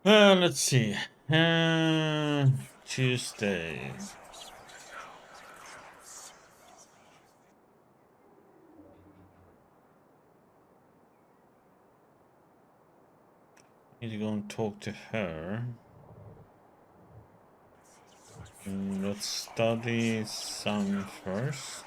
Let's see. Tuesday. Need to go and talk to her. Let's study some first.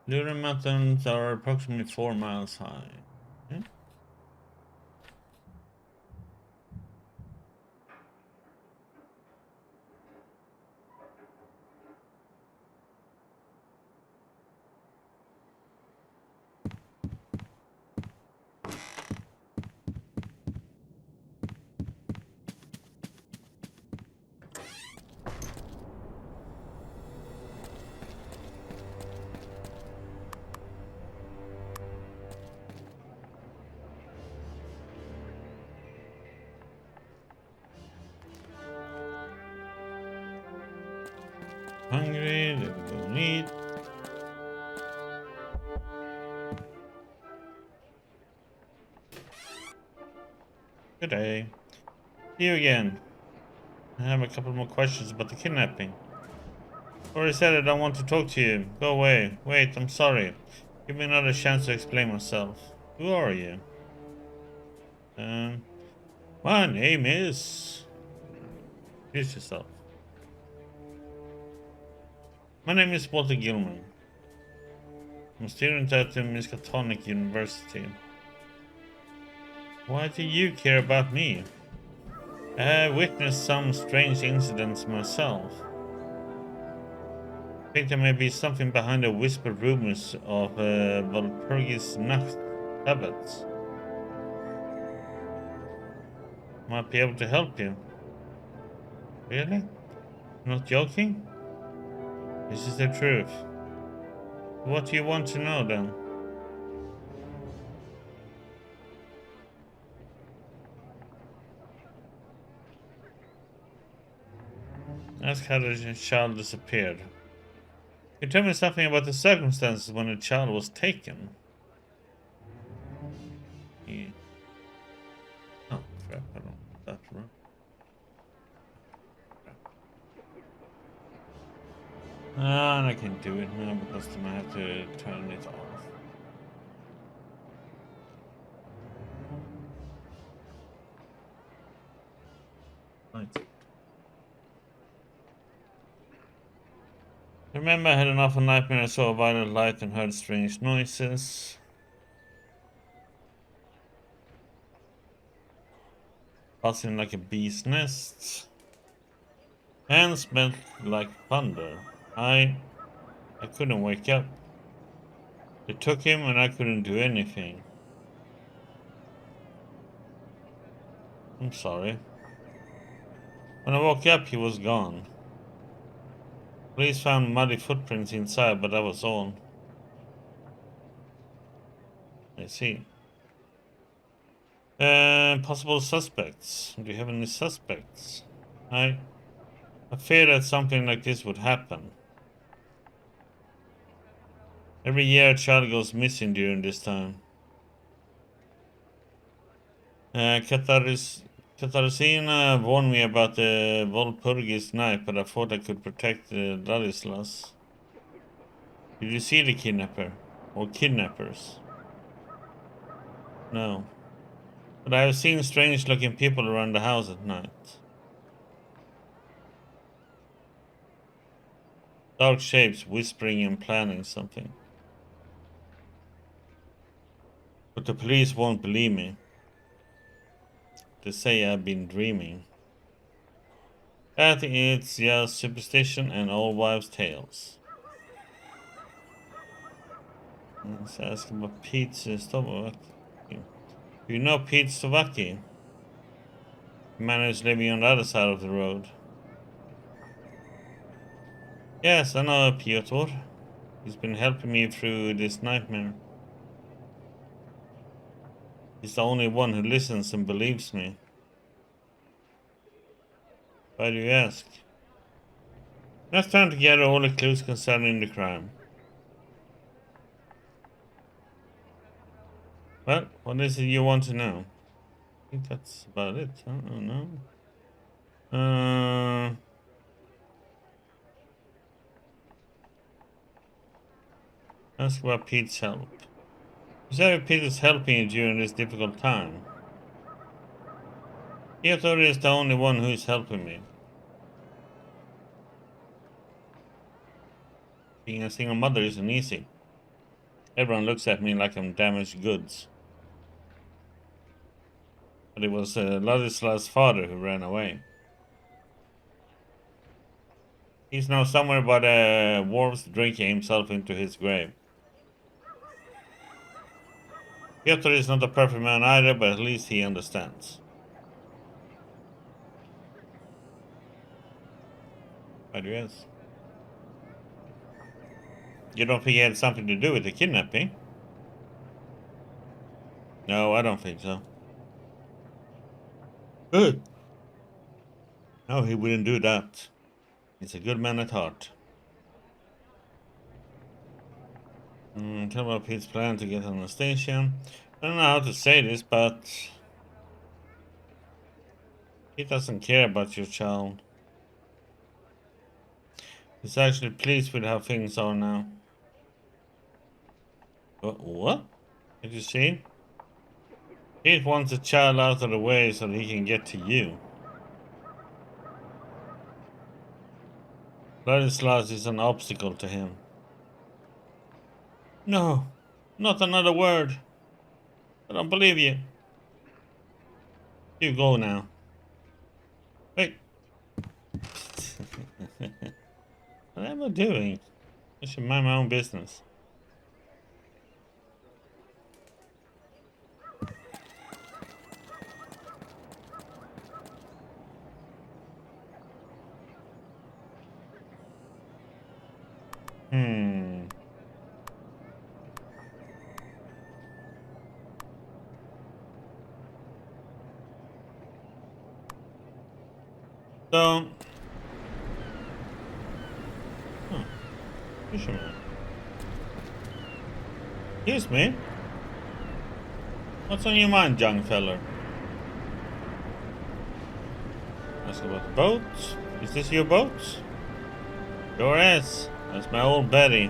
Lunar Mountains are approximately 4 miles high. Hungry, let's go and eat. Good day. See you again. I have a couple more questions about the kidnapping. Already said I don't want to talk to you. Go away. Wait, I'm sorry. Give me another chance to explain myself. Who are you? My name is... Introduce yourself. My name is Walter Gilman. I'm a student at the Miskatonic University. Why do you care about me? I have witnessed some strange incidents myself. I think there may be something behind the whispered rumors of Walpurgis Nacht habits. Might be able to help you. Really? Not joking? This is the truth. What do you want to know then? Ask how the child disappeared. You tell me something about the circumstances when the child was taken. Yeah. Oh crap, I don't want that to run. And I can do it now because then I have to turn it off. Right. Remember I had an awful nightmare. I saw a violet light and heard strange noises. Buzzing like a bee's nest. And smelled like thunder. I couldn't wake up. They took him and I couldn't do anything. I'm sorry. When I woke up, he was gone. Police found muddy footprints inside, but that was all. I see. Possible suspects. Do you have any suspects? I fear that something like this would happen. Every year a child goes missing during this time. Katarzyna warned me about the Walpurgis knife, but I thought I could protect Ladislas. Did you see the kidnapper? Or kidnappers? No. But I have seen strange looking people around the house at night. Dark shapes whispering and planning something. But the police won't believe me. They say I've been dreaming. I think it's just superstition and old wives' tales. Let's ask about Pete Stovaki. Do you know Pete Stovaki? The man who's living on the other side of the road. Yes, I know Piotr. He's been helping me through this nightmare. He's the only one who listens and believes me. Why do you ask? Let's turn together all the clues concerning the crime. Well, what is it you want to know? I think that's about it. I don't know. Ask about Pete's help. You said Pete is helping you during this difficult time. Theodore is the only one who is helping me. Being a single mother isn't easy. Everyone looks at me like I'm damaged goods. But it was Ladislaus' father who ran away. He's now somewhere by the wharves drinking himself into his grave. Piotr is not a perfect man either, but at least he understands. But yes. You don't think he had something to do with the kidnapping? No, I don't think so. Good. No, he wouldn't do that. He's a good man at heart. Tell about Pete's plan to get on the station. I don't know how to say this, but he doesn't care about your child. He's actually pleased with how things are now. What? Did you see? Pete wants the child out of the way so that he can get to you. Ladislaus is an obstacle to him. No, not another word. I don't believe you. You go now. Wait. What am I doing? I should mind my own business. So, fisherman. Excuse me. What's on your mind, young feller? Ask about the boat. Is this your boat? Sure is. That's my old Betty.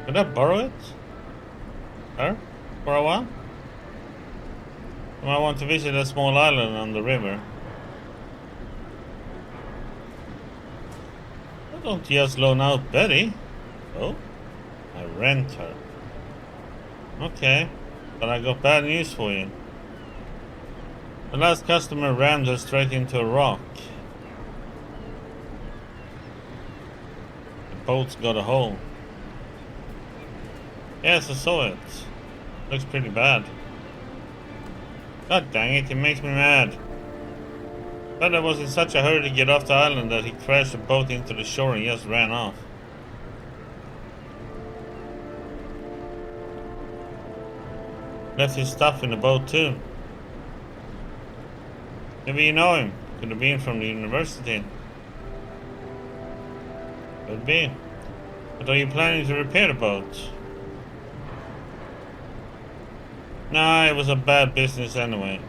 Could I borrow it? Her? For a while? I want to visit a small island on the river. I don't just loan out Betty. Oh? I rent her. Okay, but I got bad news for you. The last customer rammed her straight into a rock. The boat's got a hole. Yes, I saw it. Looks pretty bad. God dang it, it makes me mad. But I was in such a hurry to get off the island that he crashed the boat into the shore and just ran off. Left his stuff in the boat too. Maybe you know him. Could have been from the university. Could be. But are you planning to repair the boat? Nah, it was a bad business anyway.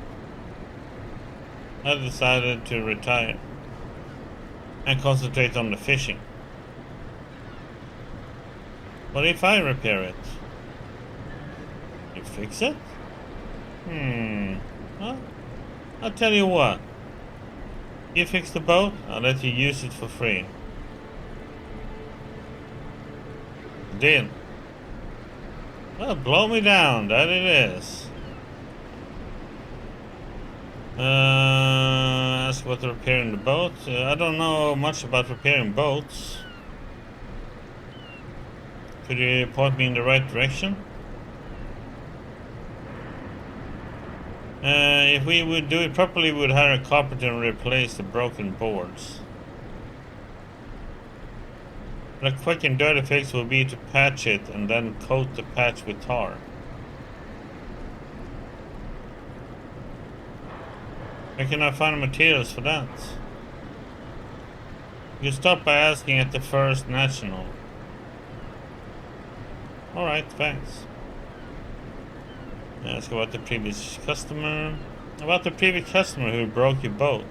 I decided to retire and concentrate on the fishing. What if I repair it? You fix it? Well, I'll tell you what. You fix the boat, I'll let you use it for free. Deal. Well, blow me down, that it is. Ask about repairing the boat. I don't know much about repairing boats. Could you point me in the right direction? If we would do it properly, we would hire a carpenter and replace the broken boards. But a quick and dirty fix would be to patch it and then coat the patch with tar. Where can I find materials for that? You stop by asking at the First National. Alright, thanks. Ask about the previous customer. About the previous customer who broke your boat.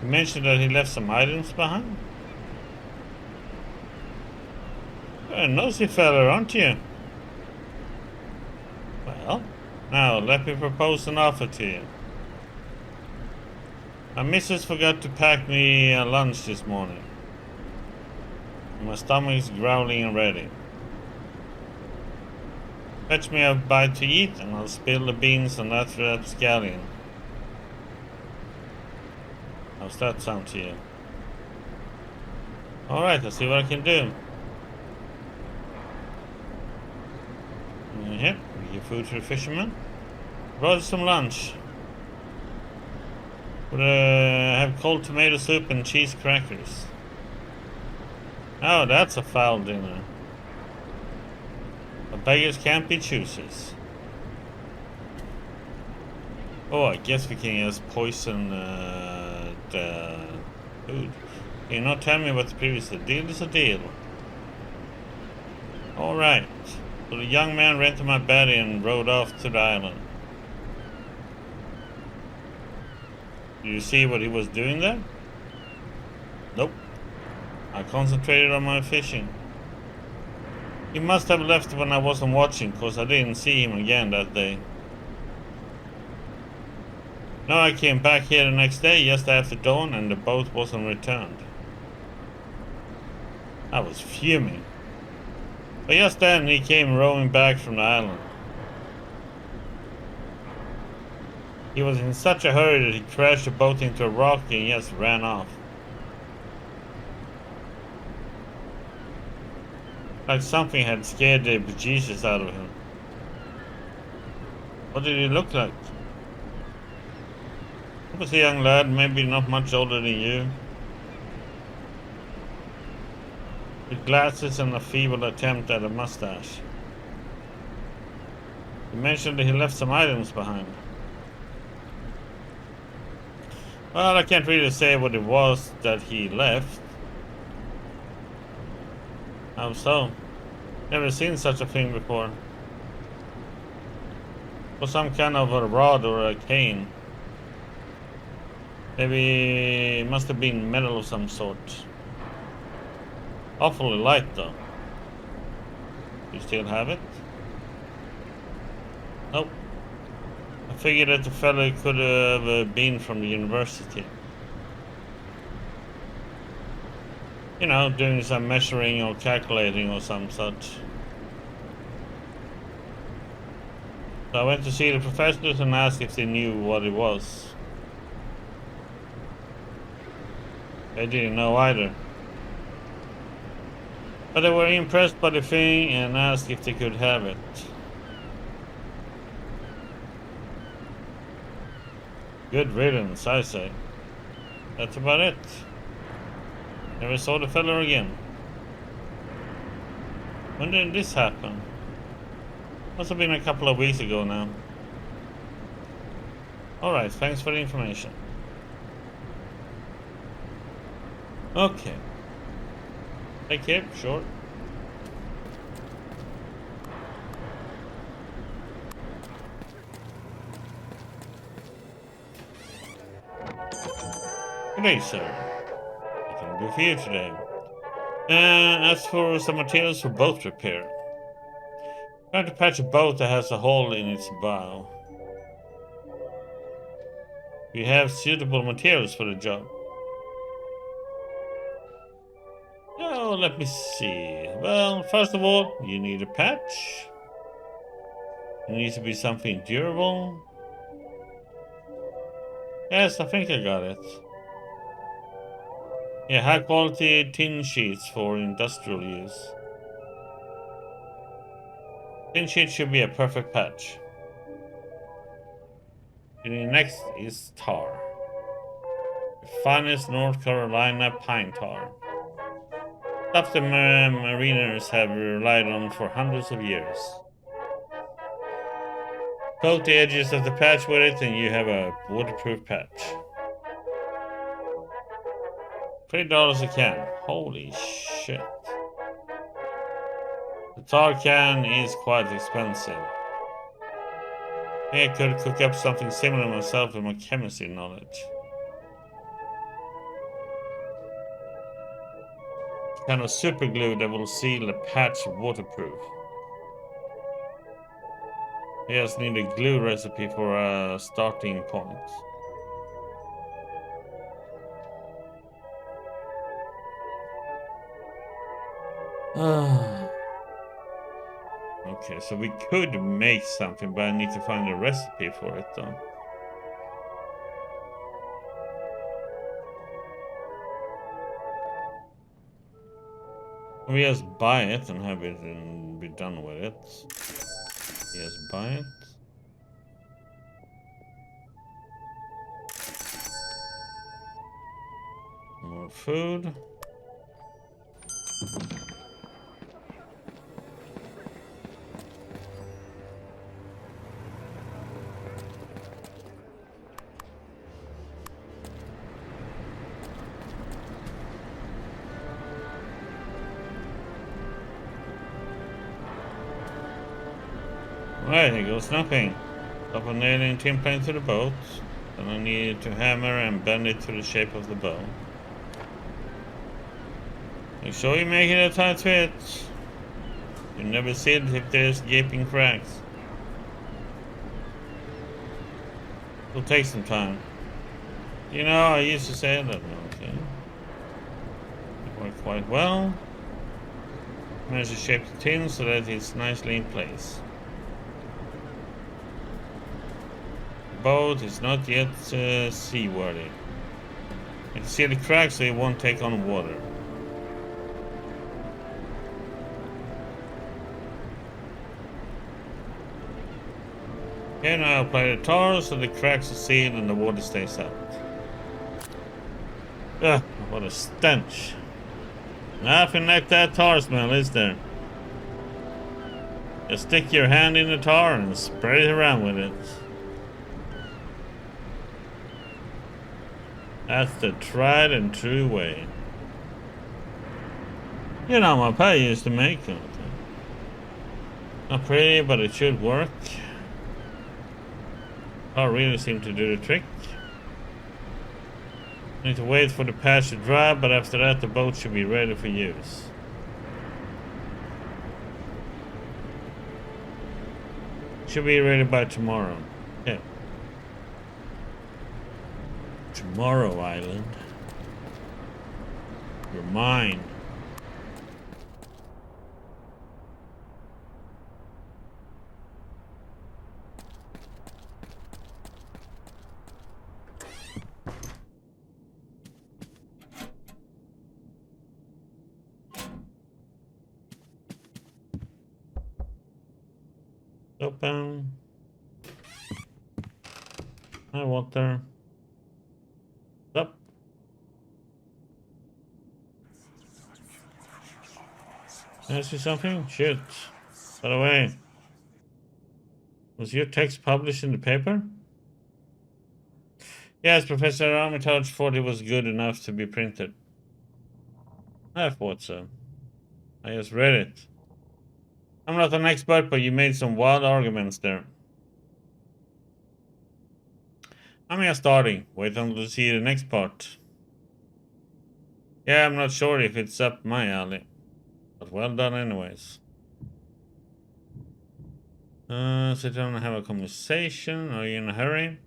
You mentioned that he left some items behind? You're a nosy fella, aren't you? Well, now let me propose an offer to you. My missus forgot to pack me a lunch this morning. My stomach's growling already. Fetch me a bite to eat and I'll spill the beans on that rapscallion. How's that sound to you? Alright, let's see what I can do. Yep, give food to the fisherman. Brought some lunch. Would have cold tomato soup and cheese crackers. Oh, that's a foul dinner. But beggars can't be choosers. Oh, I guess we can just poison the food. Can you not tell me what the previous deal is a deal? Alright. So the young man rented my bed and rode off to the island. Do you see what he was doing there? Nope. I concentrated on my fishing. He must have left when I wasn't watching, cause I didn't see him again that day. Now I came back here the next day, just after dawn, and the boat wasn't returned. I was fuming. But just then he came rowing back from the island. He was in such a hurry that he crashed the boat into a rock and just ran off. Like something had scared the bejesus out of him. What did he look like? He was a young lad, maybe not much older than you. With glasses and a feeble attempt at a mustache. He mentioned that he left some items behind. Well, I can't really say what it was that he left. How so? Never seen such a thing before. Or some kind of a rod or a cane. Maybe it must have been metal of some sort. Awfully light though. You still have it? Nope. I figured that the fellow could have been from the university. You know, doing some measuring or calculating or some such. So I went to see the professors and asked if they knew what it was. They didn't know either. But they were impressed by the thing and asked if they could have it. Good riddance, I say. That's about it. Never saw the fella again. When did this happen? Must have been a couple of weeks ago now. Alright, thanks for the information. Okay. Take care, sure. Good day, sir. What can I do for you today? As for some materials for boat repair. Trying to patch a boat that has a hole in its bow. You have suitable materials for the job. Oh, let me see. Well, first of all, you need a patch. It needs to be something durable. Yes, I think I got it. Yeah, high quality tin sheets for industrial use. Tin sheet should be a perfect patch. And next is tar. The finest North Carolina pine tar. Stuff the mariners have relied on for hundreds of years. Coat the edges of the patch with it and you have a waterproof patch. $3 a can. Holy shit. The tar can is quite expensive. I could cook up something similar myself with my chemistry knowledge. Kind of super glue that will seal the patch waterproof. I just need a glue recipe for a starting point. Okay, so we could make something, but I need to find a recipe for it though. We just buy it and have it and be done with it. Yes, buy it. More food. Right, here goes nothing. Stop a nailing tin plane to the boat. Then I need to hammer and bend it to the shape of the bow. Make sure you make it a tight fit. You never see it if there's gaping cracks. It'll take some time. You know, I used to say that. Okay. It worked quite well. Managed to shape the tin so that it's nicely in place. The boat is not yet seaworthy. You can see the cracks so it won't take on water. Okay, now apply the tar so the cracks are sealed and the water stays out. Ugh, what a stench. Nothing like that tar smell, is there? Just stick your hand in the tar and spread it around with it. That's the tried and true way. You know, my pa used to make it. Not pretty, but it should work. Tar really seemed to do the trick. Need to wait for the patch to dry, but after that the boat should be ready for use. Should be ready by tomorrow. Yeah. Tomorrow Island. You're mine. Open. Hi, water. Up. Can I see something? Shoot. By the way, was your text published in the paper? Yes, Professor Armitage thought it was good enough to be printed. I thought so. I just read it. I'm not an expert, but you made some wild arguments there. I'm just starting. Wait until you see the next part. Yeah, I'm not sure if it's up my alley. But well done anyways. Sit down and have a conversation. Are you in a hurry?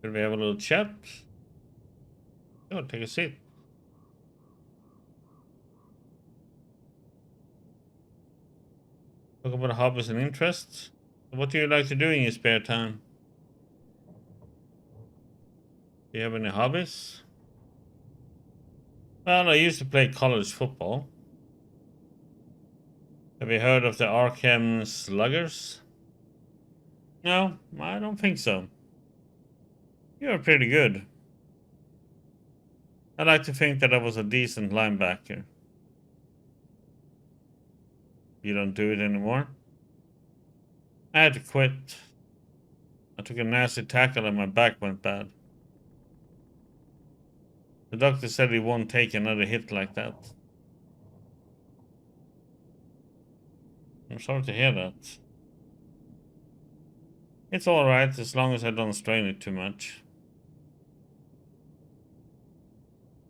Should we have a little chat? Sure, take a seat. Talk about hobbies and interests. What do you like to do in your spare time? Do you have any hobbies? Well, I used to play college football. Have you heard of the Arkham Sluggers? No, I don't think so. You're pretty good. I like to think that I was a decent linebacker. You don't do it anymore? I had to quit. I took a nasty tackle and my back went bad. The doctor said he won't take another hit like that. I'm sorry to hear that. It's alright as long as I don't strain it too much.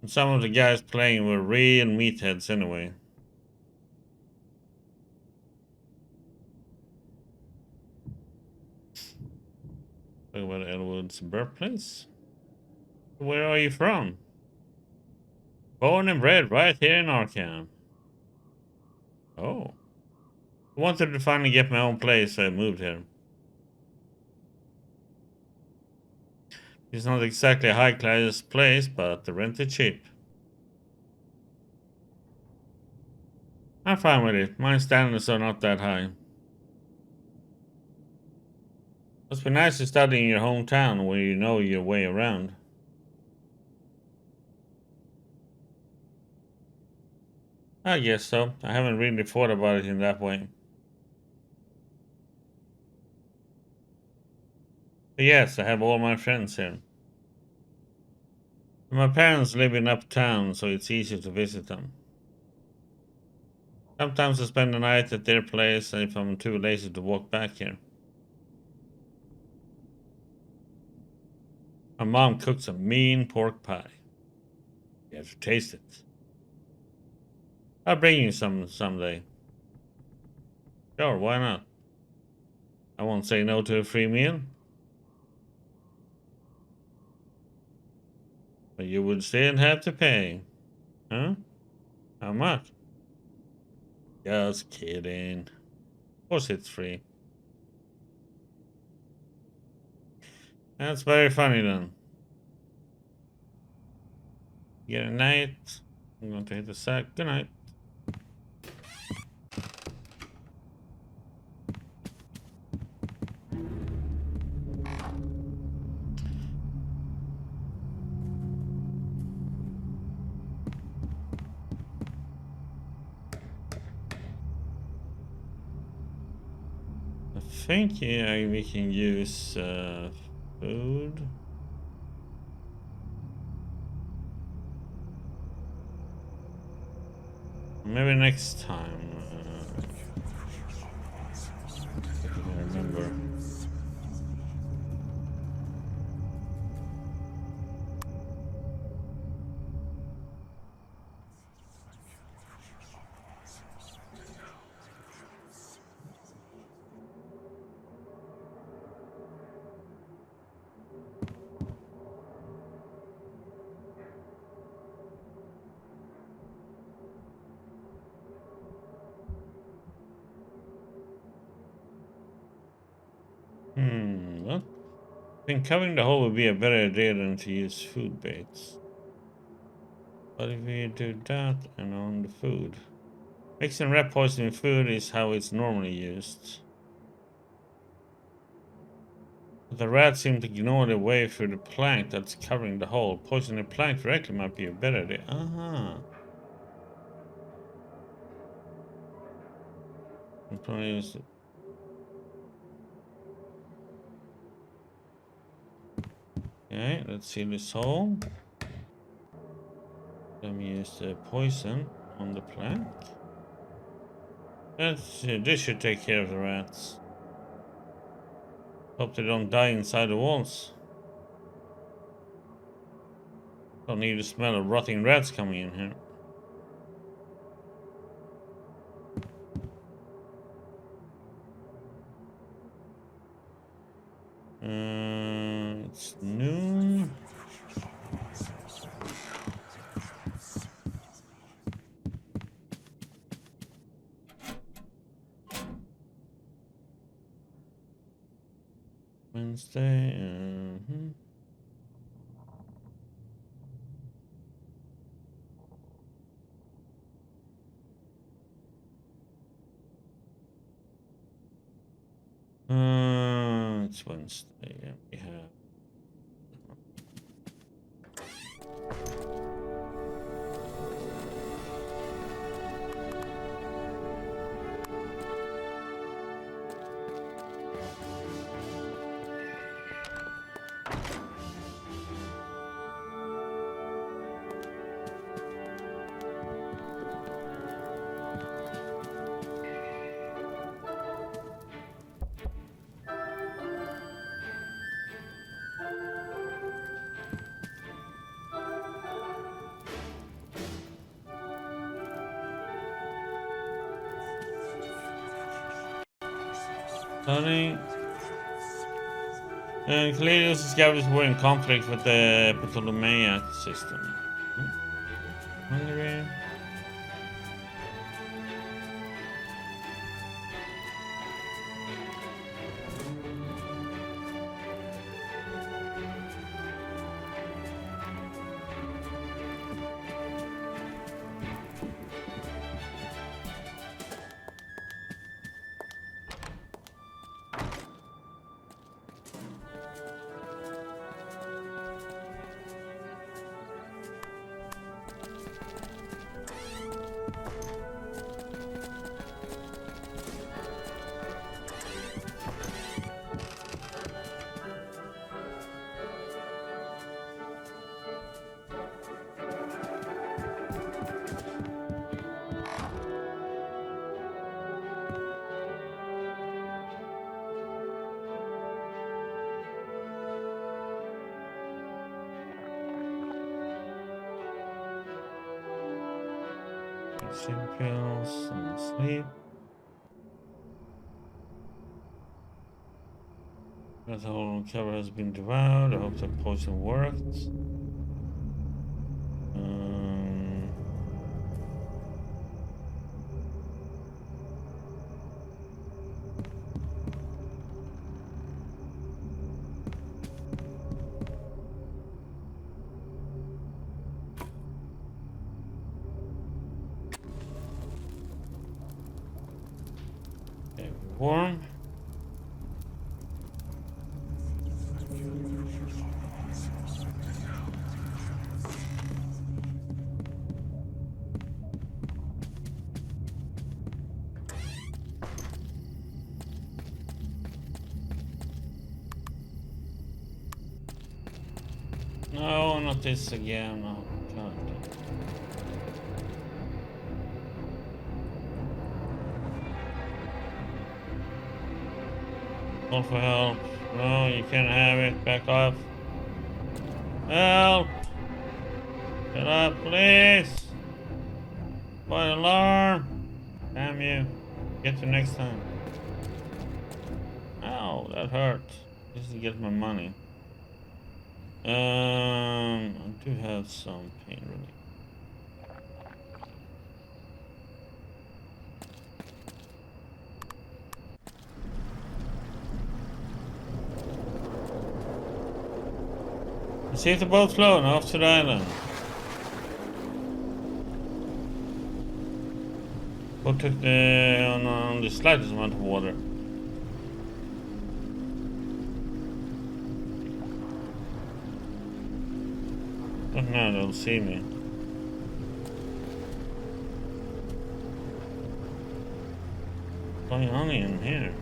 And some of the guys playing were real meatheads anyway. Talk about Elwood's birthplace. Where are you from? Born and bred right here in Arkham. Oh. I wanted to finally get my own place, so I moved here. It's not exactly a high-class place, but the rent is cheap. I'm fine with it. My standards are not that high. Must be nice to study in your hometown where you know your way around. I guess so. I haven't really thought about it in that way. But yes, I have all my friends here. My parents live in uptown, so it's easy to visit them. Sometimes I spend the night at their place if I'm too lazy to walk back here. My mom cooks a mean pork pie. You have to taste it. I'll bring you some someday. Sure, why not? I won't say no to a free meal. But you would still have to pay. Huh? How much? Just kidding. Of course it's free. That's very funny then. Good night. I'm going to hit the sack. Good night. I think yeah, we can use food. Maybe next time. I can remember. Well, I think covering the hole would be a better idea than to use food baits. But if we do that and on the food. Mixing rat poison in food is how it's normally used. But the rats seem to ignore their way through the plank that's covering the hole. Poisoning the plank directly might be a better idea. Probably use it. Okay, let's see this hole. Let me use the poison on the plank. This should take care of the rats. Hope they don't die inside the walls. Don't need the smell of rotting rats coming in here. It's noon. Wednesday. It's Wednesday. Yeah, we have. Honey. And Caledios scavengers were in conflict with the Ptolemaic system. Hungary. Sleep pills and sleep. The whole cover has been devoured. I hope the potion worked. Okay, warm. No, not this again. Oh, God. Call for help. No, you can't have it. Back off. Help! Get up, please! Fire alarm! Damn you. Get you next time. Ow, that hurt. Just to get my money. I do have some pain relief. See if the boat's floating off to the island. Boat took on the slightest amount of water. But now they'll see me. What's going on in here?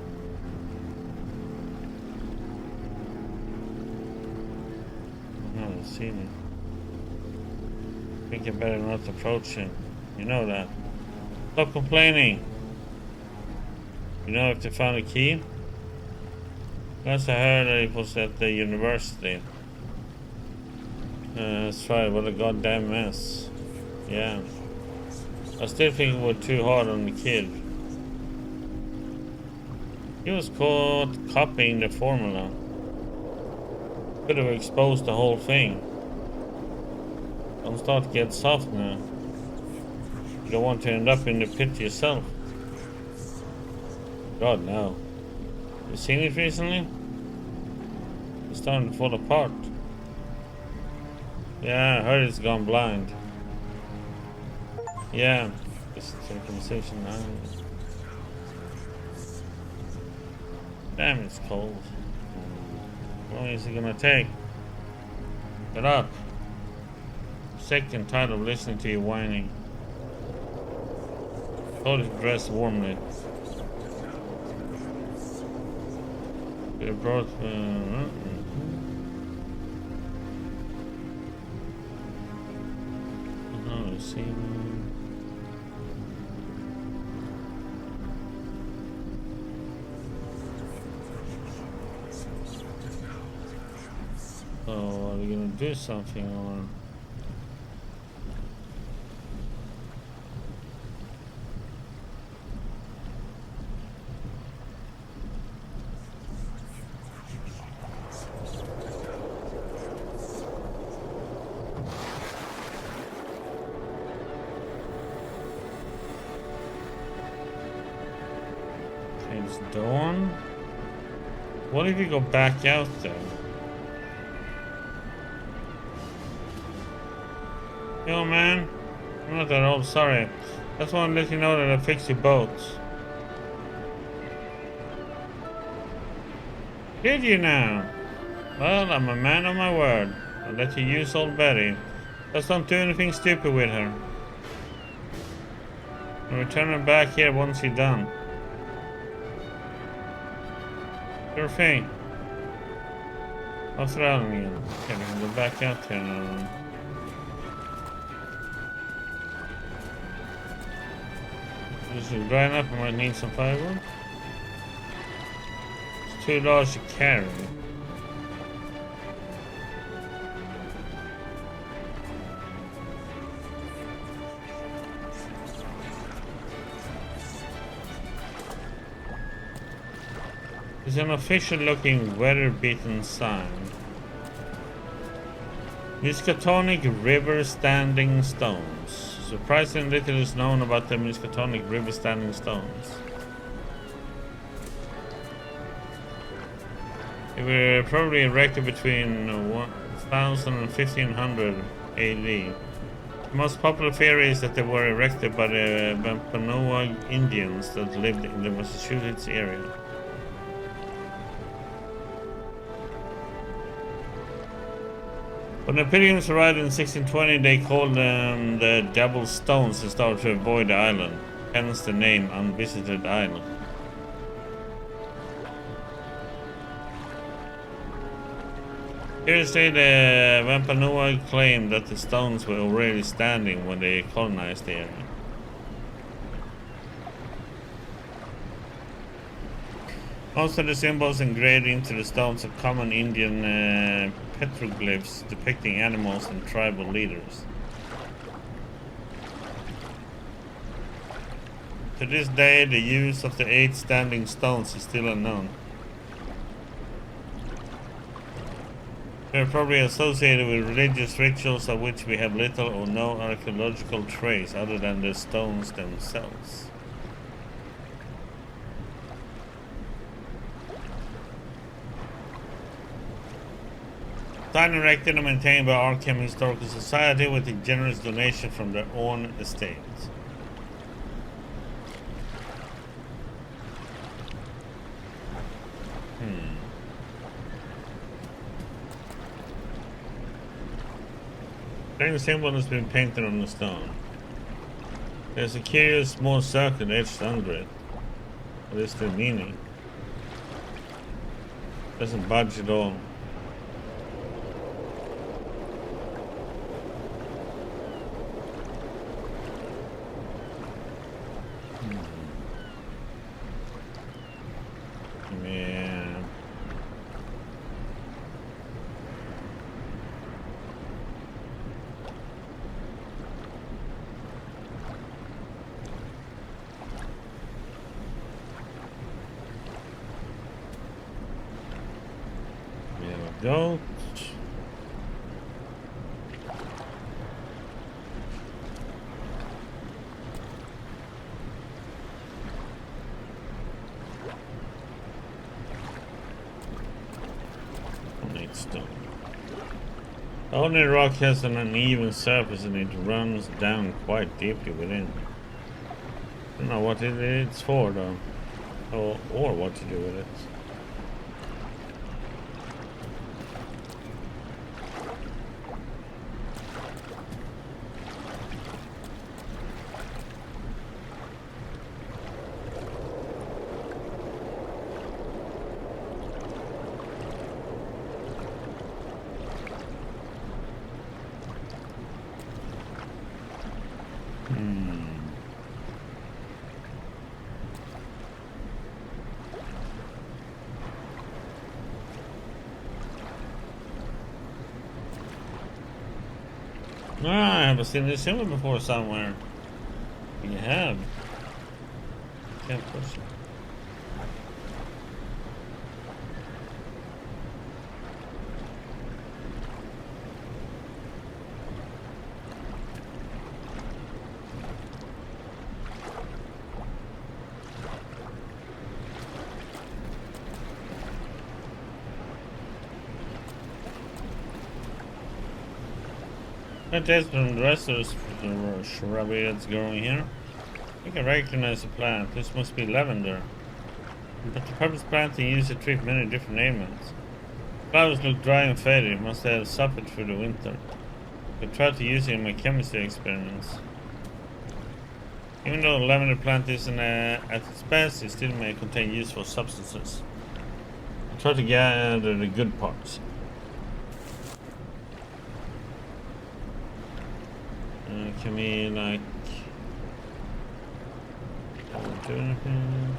Now they'll see me. I think you better not approach him. You know that. Stop complaining. You know if they found a key? Last I heard it was at the university. That's right, what a goddamn mess. Yeah. I still think it was too hard on the kid. He was caught copying the formula. Could have exposed the whole thing. Don't start to get soft now. You don't want to end up in the pit yourself. God, no. You seen it recently? It's starting to fall apart. Yeah, I heard it's gone blind. Yeah, this circumcision now. Damn, it's cold. How long is it gonna take? Get up. Sick and tired of listening to you whining. Told you to dress warmly. You brought. See. So are we gonna do something or? Dawn? What if you go back out there? Yo, man. I'm not that old, sorry. Just want to let you know that I fixed your boats. Did you now? Well, I'm a man of my word. I'll let you use old Betty. Just don't do anything stupid with her. I'll return her back here once you're done. Sure thing. What's that again? Okay, we can go back out here now. This is drying up. I might need some firewood. It's too large to carry. It's an official-looking, weather-beaten sign. Miskatonic River Standing Stones. Surprisingly little is known about the Miskatonic River Standing Stones. They were probably erected between 1000 and 1500 AD. The most popular theory is that they were erected by the Wampanoag Indians that lived in the Massachusetts area. When the Pilgrims arrived in 1620, they called them the Double Stones in order to avoid the island, hence the name Unvisited Island. Curiously, the Wampanoag claimed that the stones were already standing when they colonized the area. Most of the symbols engraved into the stones are common Indian petroglyphs depicting animals and tribal leaders. To this day, the use of the 8 standing stones is still unknown. They are probably associated with religious rituals of which we have little or no archaeological trace other than the stones themselves. Sign erected and maintained by Arkham Historical Society with a generous donation from their own estate. The same symbol has been painted on the stone. There's a curious small circle etched under it. What is the meaning? Doesn't budge at all. Don't. Need stone. Only rock has an uneven surface and it runs down quite deeply within. I don't know what it's for though, or what to do with it. I haven't seen this symbol before somewhere. You have. Can't push it. Can't taste from the rest of the shrubbery that's growing here. I can recognize the plant. This must be lavender. But the purpose planting used to treat many different ailments. Flowers look dry and faded. Must have suffered through the winter. I tried to use it in my chemistry experiments. Even though the lavender plant isn't at its best, it still may contain useful substances. I try to gather the good parts. Can we, like... do anything?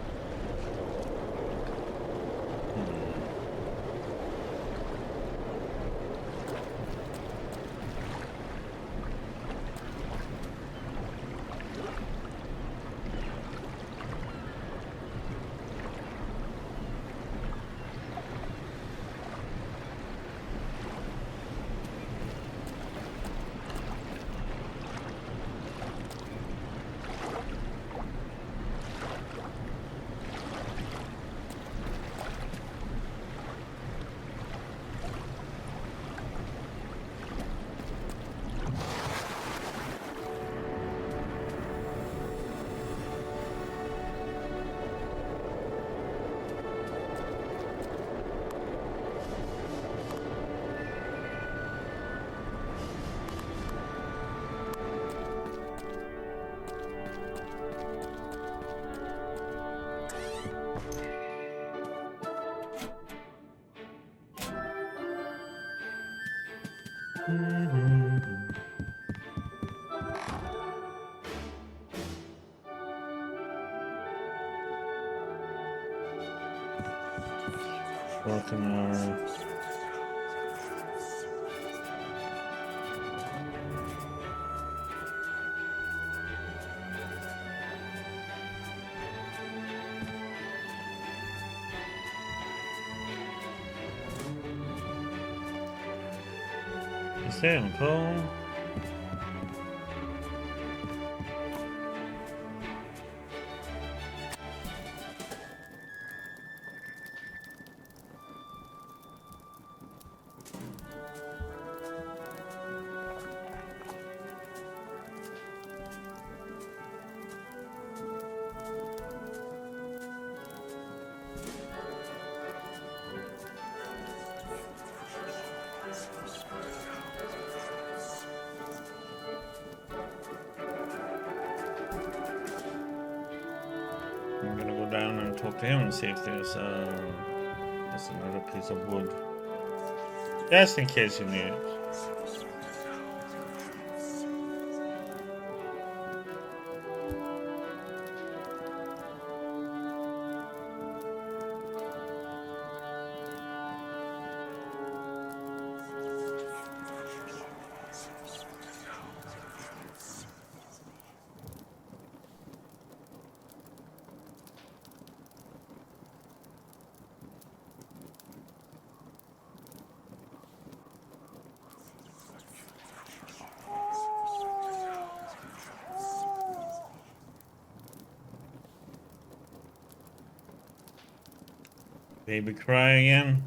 Working our... Stay on phone. I'm gonna go down and talk to him and see if there's another piece of wood. Just in case you need it. Baby cry again.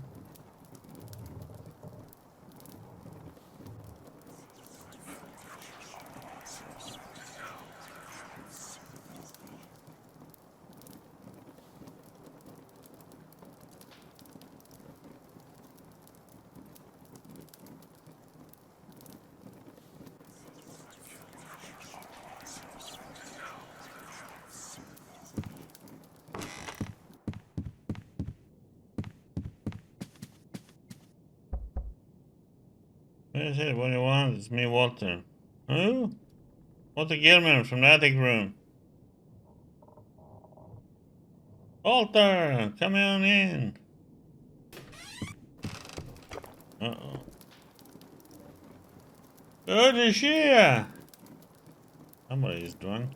What is it? What do you want? It's me, Walter. Who? Walter Gilman from the attic room. Walter, come on in. Uh-oh. Good to see ya. Somebody is drunk.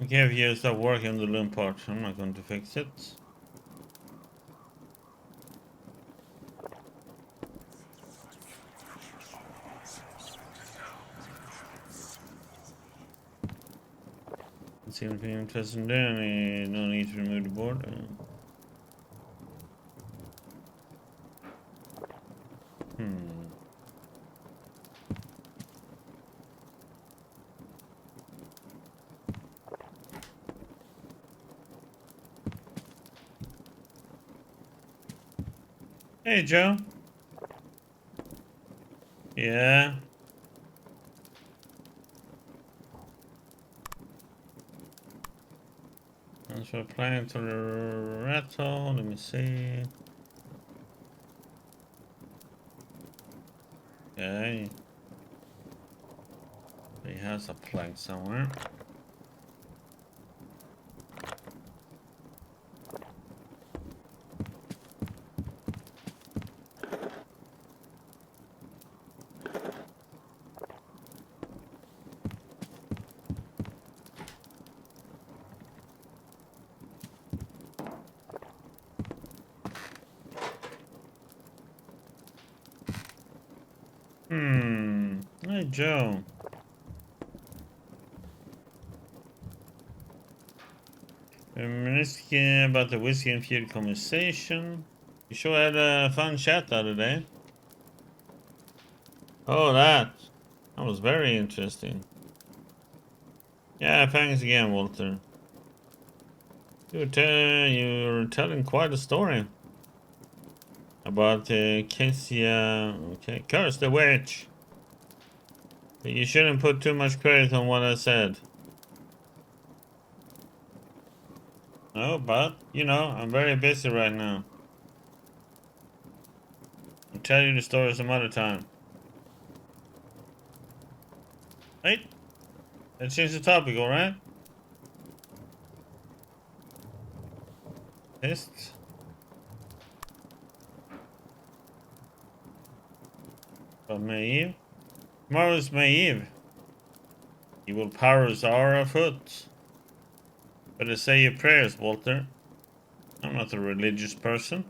Okay, if you stop working on the loom part, I'm not going to fix it. Don't see anything interesting there. No need to remove the board. Hey, Joe. Yeah. Transfer applying to the rattle. Let me see. Okay. He has a plank somewhere. Hey, Joe. Reminiscing about the whiskey and feud conversation. You sure had a fun chat the other day. Oh, that was very interesting. Yeah, thanks again, Walter. You're telling quite a story about Casey. Okay, curse the witch. But you shouldn't put too much credit on what I said. No, but you know, I'm very busy right now. I'll tell you the story some other time. Right? Let's change the topic, alright? Test. About May Eve. Tomorrow's May Eve. Evil powers are afoot. Better say your prayers, Walter. I'm not a religious person.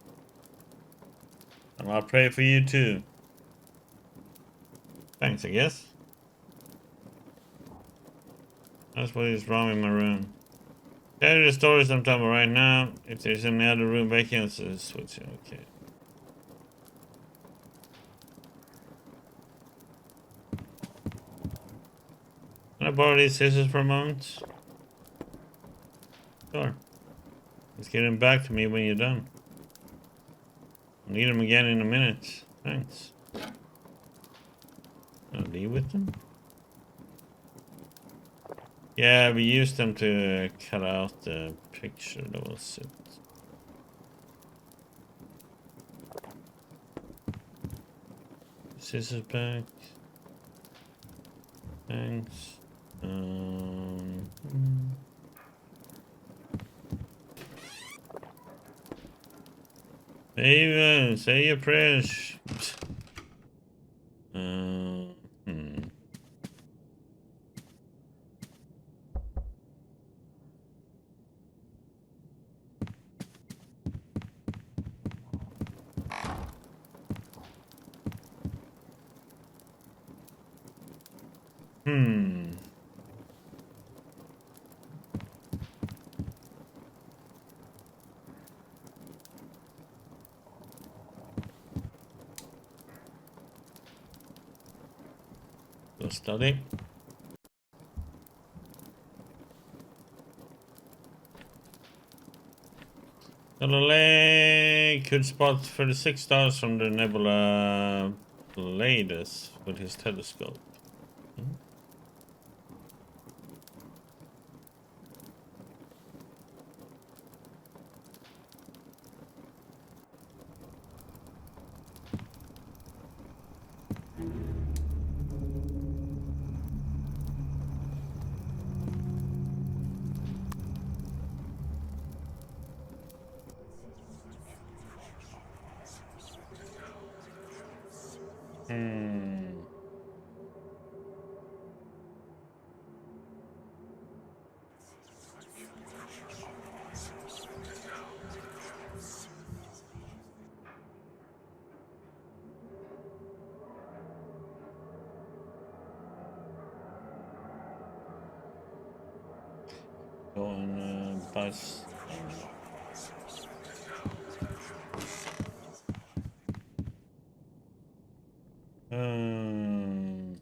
And I'll pray for you too. Thanks, I guess. That's what is wrong in my room. Tell you the story sometime, but right now, if there's any other room vacant, switch it. Okay. Can I borrow these scissors for a moment? Sure. Just get them back to me when you're done. I'll need them again in a minute. Thanks. I'll leave with them. Yeah, we used them to cut out the picture. That was it. Scissors back. Thanks. Even say your prayers. Go study. Galilei could spot 36 stars from the nebula Pleiades with his telescope. Go on bus. Um,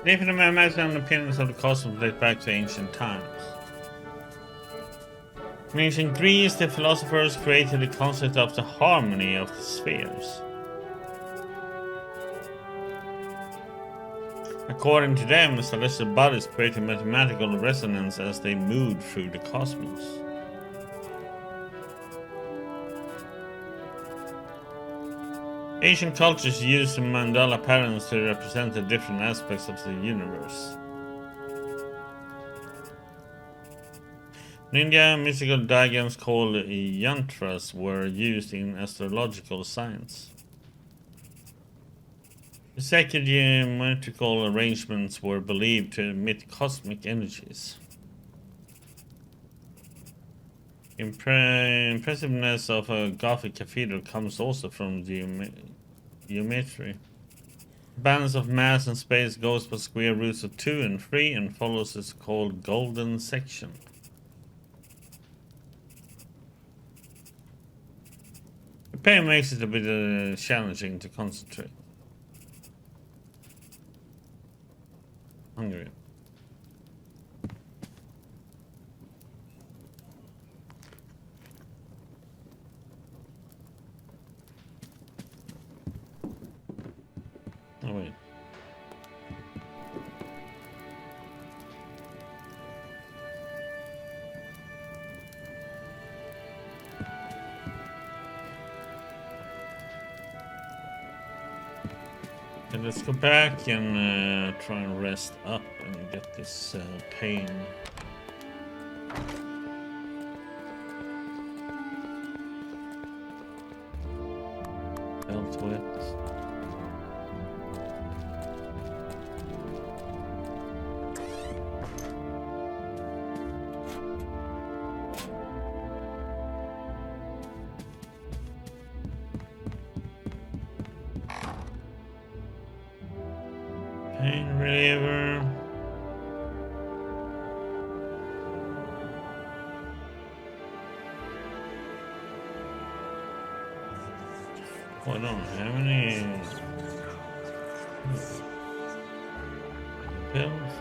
Different imaginary appearance of the cosmos date back to ancient times. In ancient Greece, the philosophers created the concept of the harmony of the spheres. According to them, celestial bodies created mathematical resonance as they moved through the cosmos. Asian cultures used the mandala patterns to represent the different aspects of the universe. In India, mystical diagrams called yantras were used in astrological science. The sacred geometrical arrangements were believed to emit cosmic energies. Impressiveness of a Gothic cathedral comes also from geometry. The balance of mass and space goes by square roots of 2 and 3 and follows its called golden section. The pain makes it a bit challenging to concentrate. Hungry. Oh wait. Okay, let's go back and try and rest up and get this pain. Dealt with. Pain reliever. Oh, I don't have any pills.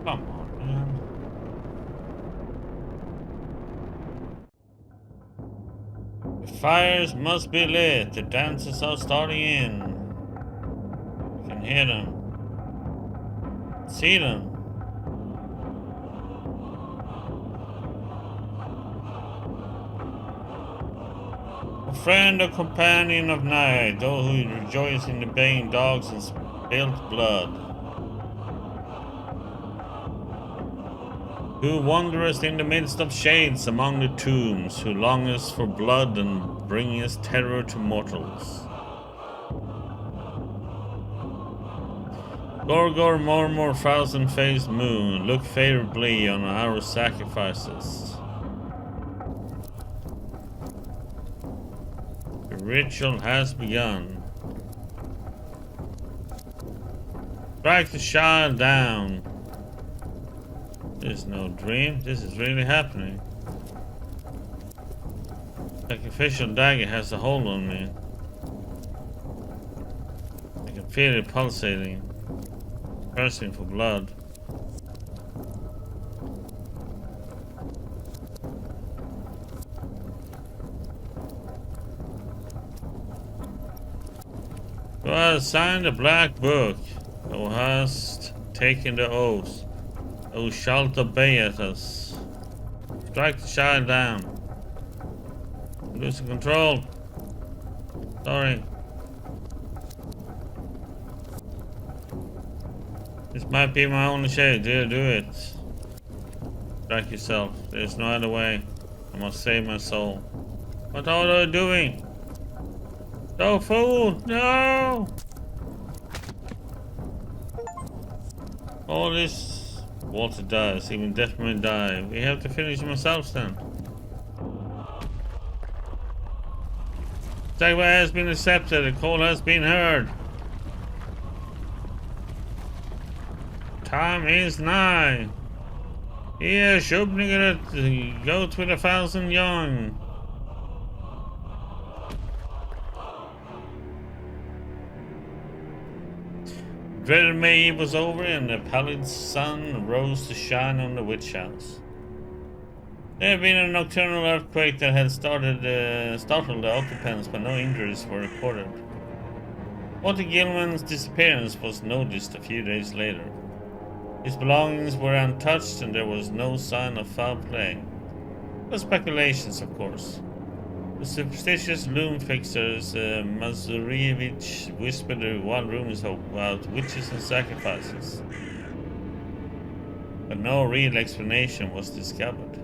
Come on, man. The fires must be lit. The dances are starting in. You can hear them. See them. A friend or companion of night, those who rejoice in the baying dogs and spilt blood. Who wanderest in the midst of shades among the tombs, who longest for blood and bringest terror to mortals. Gorgor, Mormor, thousand-faced moon, look favorably on our sacrifices. The ritual has begun. Strike the child down. This is no dream. This is really happening. Sacrificial dagger has a hold on me. I can feel it pulsating, thirsting for blood. Thou hast signed the black book. Thou hast taken the oath. Thou shalt obey us. Strike the child down. Losing control. Sorry. This might be my only shade. Dear, do it. Strike yourself. There's no other way. I must save my soul. What are you doing? No fool! No! All this water dies. Even death may die. We have to finish him ourselves then. Sacrifice has been accepted. The call has been heard. Time is nigh. Here, Shubnigaret, goat with 1,000 young. Dreaded May was over, and the pallid sun rose to shine on the witch house. There had been a nocturnal earthquake that had startled the occupants, but no injuries were reported. Walter Gilman's disappearance was noticed a few days later. His belongings were untouched, and there was no sign of foul play. But speculations, of course. The superstitious loom fixers, Mazurievich, whispered wild rumors about witches and sacrifices. But no real explanation was discovered.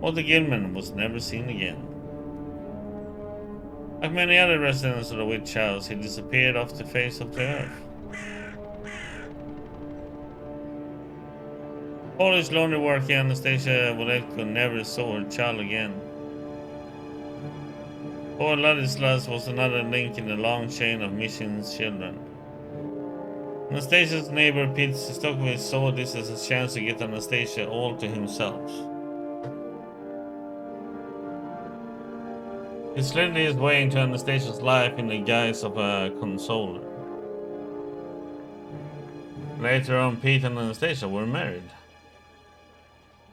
Walter Gilman was never seen again. Like many other residents of the witch house, he disappeared off the face of the earth. All his lonely work, Anastasia Voletko never saw her child again. Poor Ladislas was another link in the long chain of missing children. Anastasia's neighbor Pete Stokovich saw this as a chance to get Anastasia all to himself. He slid his way into Anastasia's life in the guise of a consoler. Later on, Pete and Anastasia were married.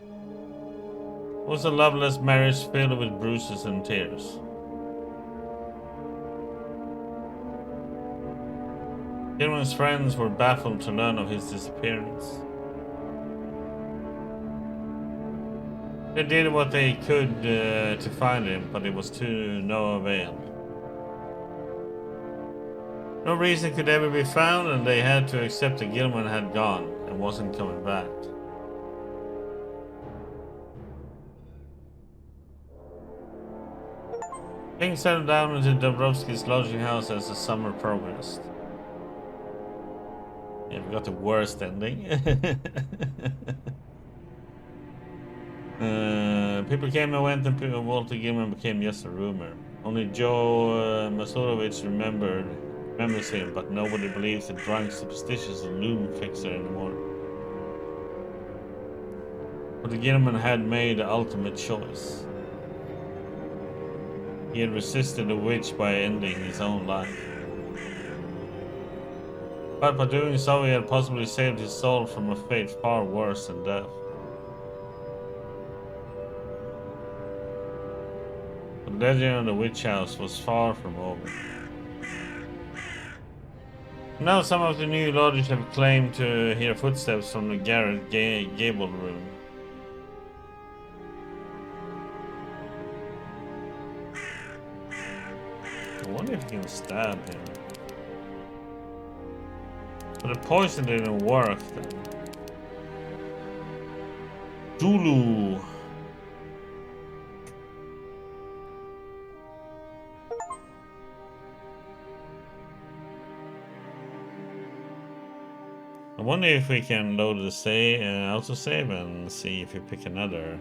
It was a loveless marriage filled with bruises and tears. Gilman's friends were baffled to learn of his disappearance. They did what they could to find him, but it was to no avail. No reason could ever be found, and they had to accept that Gilman had gone and wasn't coming back. Things settled down into Dabrowski's lodging house as the summer progressed. Yeah, we got the worst ending. People came and went, and Walter Gilman became just a rumor. Only Joe Masurovich remembers him, but nobody believes the drunk, superstitious loom fixer anymore. Walter Gilman had made the ultimate choice. He had resisted the witch by ending his own life. But by doing so, he had possibly saved his soul from a fate far worse than death. The legend of the witch house was far from over. Now some of the new lodges have claimed to hear footsteps from the garret gable room. I wonder if you can stab him. But the poison didn't work then. Zulu. I wonder if we can load the save, autosave and see if we pick another.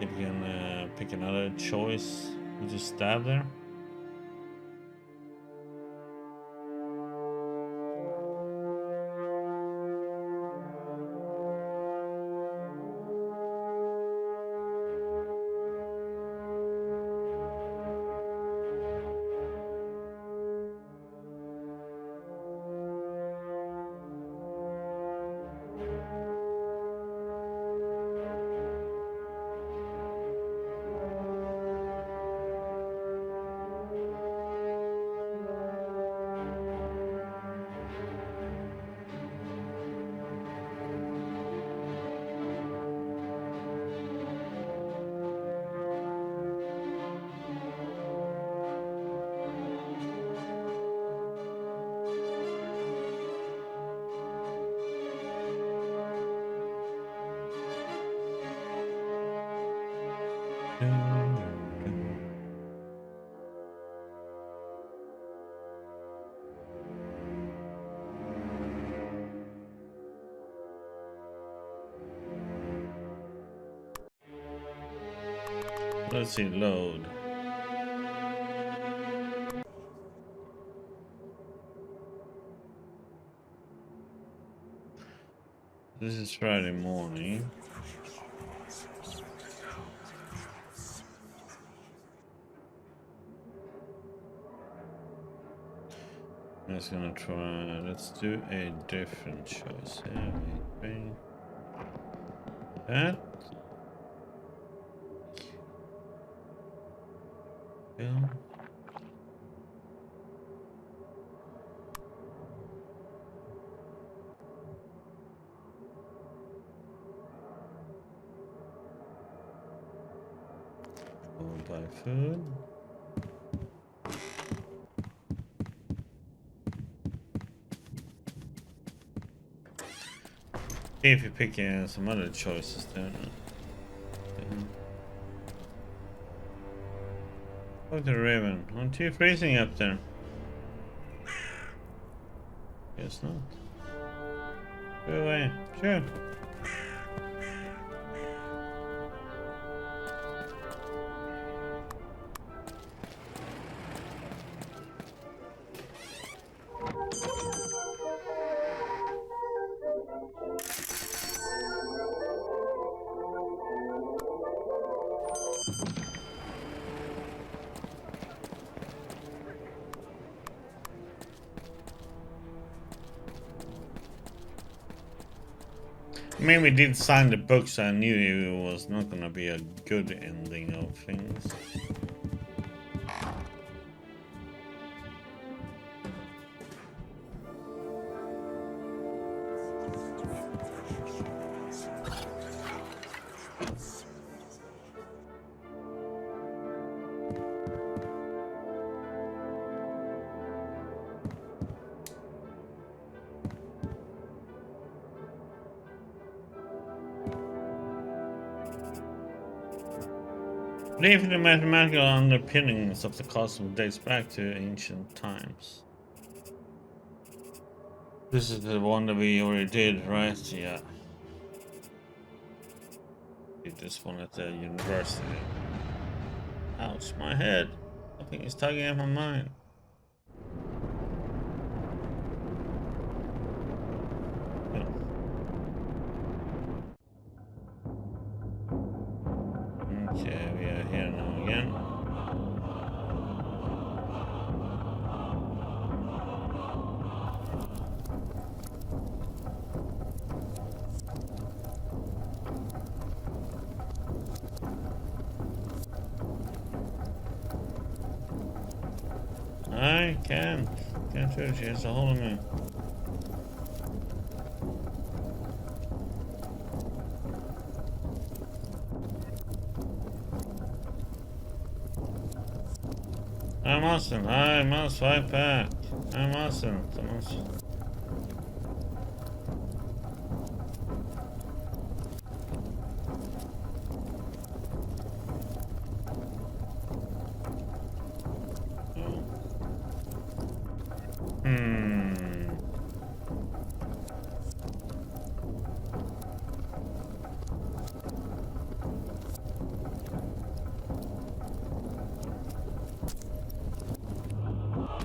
If we can pick another choice. We just stab there. Let's see, load. This is Friday morning. Let's gonna try. Let's do a different choice. That. Yeah. We'll buy food. See if you pick some other choices there. Look, the Raven. Aren't you freezing up there? Guess not. Go away. Sure. I mean, we did sign the book, so I knew it was not gonna be a good ending of things. Believe in the mathematical underpinnings of the cosmos dates back to ancient times. This is the one that we already did, right? Yeah. Did this one at the university. Ouch, my head. Something is tugging at my mind. Okay, we are here now again. I can't do it. She has a hold of me. I must fight back. I mustn't.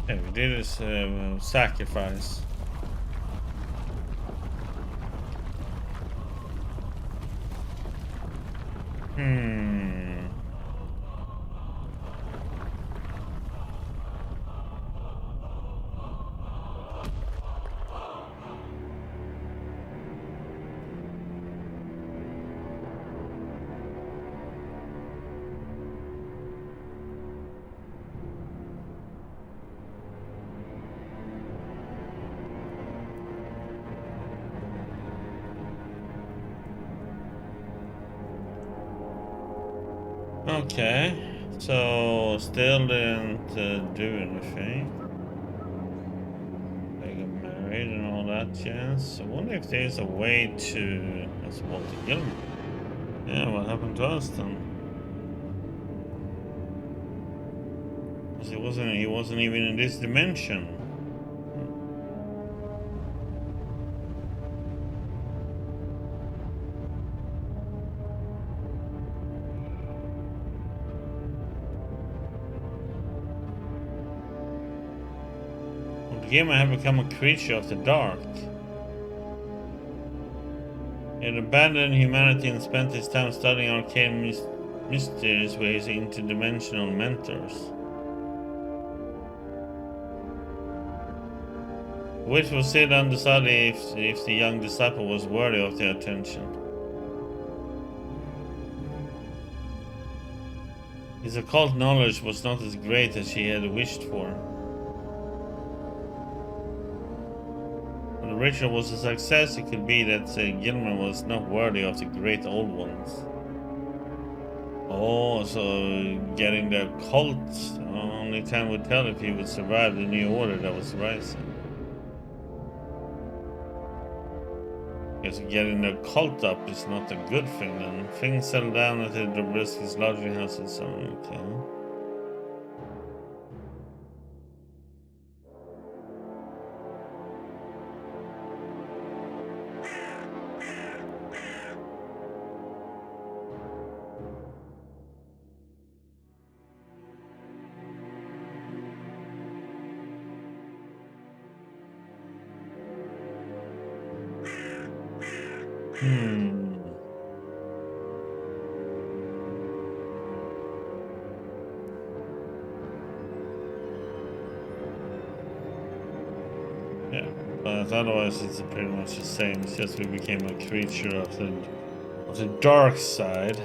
Yeah, we did his sacrifice. Hmm. Okay, so still didn't do anything. They got married and all that jazz. I wonder if there's a way to. That's Walter Gilman. Yeah, what happened to us then? 'Cause he wasn't even in this dimension. The game had become a creature of the dark. He had abandoned humanity and spent his time studying arcane mysterious ways interdimensional mentors. Which was still undecided if the young disciple was worthy of their attention. His occult knowledge was not as great as she had wished for. When the ritual was a success, it could be that Gilman was not worthy of the great old ones. Oh, so getting the cult, only time would tell if he would survive the new order that was rising. Because getting the cult up is not a good thing then. Things settle down at the Dobrisky's lodging house and so on. Okay. Yeah, but otherwise it's pretty much the same. It's just we became a creature of the dark side.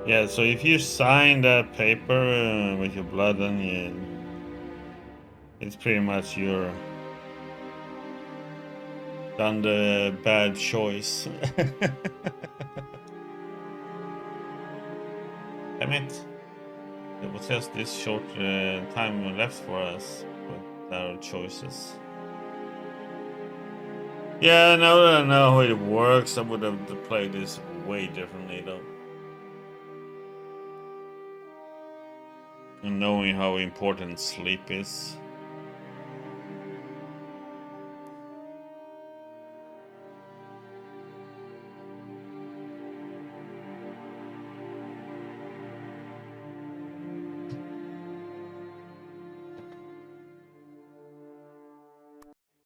Yeah, so if you sign that paper with your blood on you, it's pretty much your done the bad choice. Damn it. It was just this short time left for us with our choices. Yeah, now that I know how it works, I would have played this way differently though. And knowing how important sleep is.